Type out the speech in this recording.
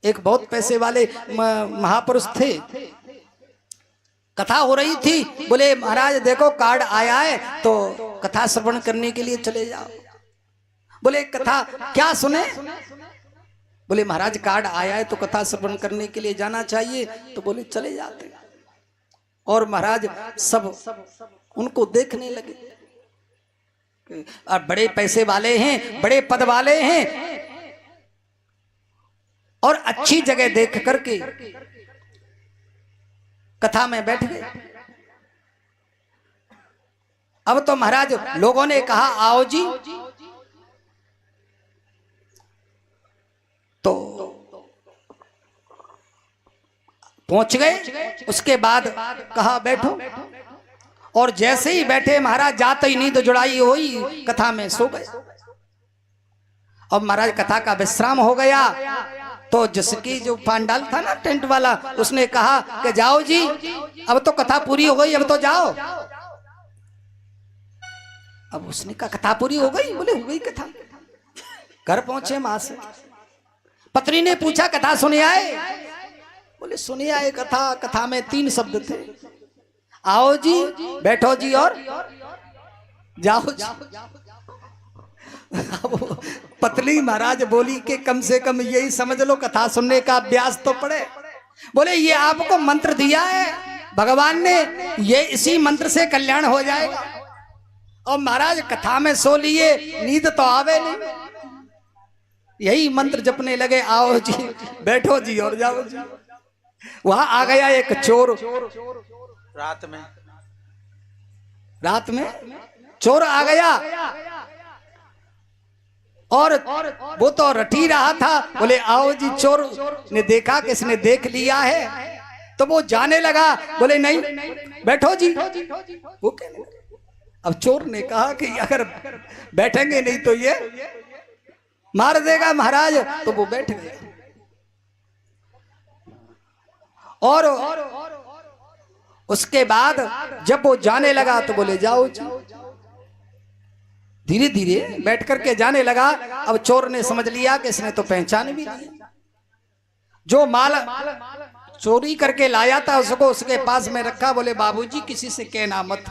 एक बहुत पैसे वाले महापुरुष थे, कथा हो रही थी, बोले महाराज देखो कार्ड आया है तो कथा श्रवण करने के लिए चले जाओ। बोले कथा क्या सुने? बोले महाराज कार्ड आया है तो कथा श्रवण करने के लिए जाना चाहिए। तो बोले चले जाते। और महाराज सब उनको देखने लगे, और बड़े पैसे वाले हैं, बड़े पद वाले हैं, और अच्छी जगह देख करके कथा में बैठ गए। अब तो महाराज लोगों ने कहा आओ जी, तो पहुंच गए। उसके बाद कहा बैठो, और जैसे ही बैठे महाराज जाते ही नींद जुड़ाई हुई, कथा में सो गए। अब महाराज कथा का विश्राम हो गया, तो जिसकी जो पांडाल था ना टेंट वाला, उसने कहा कि जाओ जी, अब तो कथा पूरी हो गई, अब तो जाओ। अब उसने कहा कथा पूरी हो गई? बोले हो गई कथा। घर पहुंचे मां से, पत्नी ने पूछा कथा सुने आए? बोले सुने आए कथा। कथा में 3 शब्द थे, आओ जी, बैठो जी, और जाओ जी। पतली महाराज बोली कि कम से कम यही समझ लो कथा सुनने का अभ्यास तो पड़े। बोले ये आपको मंत्र दिया है भगवान ने, ये इसी मंत्र से कल्याण हो जाएगा। और महाराज कथा में सो लिए, नींद तो आवे नहीं, यही मंत्र जपने लगे, आओ जी, बैठो जी, और जाओ जी। वहां आ गया एक चोर। रात में चोर आ गया, और वो तो रटी रहा था। बोले आओ जी। चोर ने देखा कि इसने देख लिया है, तो वो जाने लगा। बोले नहीं, बैठो जी। वो कहने लगा। अब चोर ने कहा कि अगर बैठेंगे नहीं तो ये मार देगा महाराज। तो वो बैठ गए, और उसके बाद जब वो जाने लगा तो बोले जाओ जी। धीरे धीरे बैठ करके जाने लगा। अब चोर ने समझ लिया कि इसने तो पहचान भी लिया, जो माल चोरी करके लाया था उसको उसके पास में रखा। बोले बाबूजी किसी से कहना मत,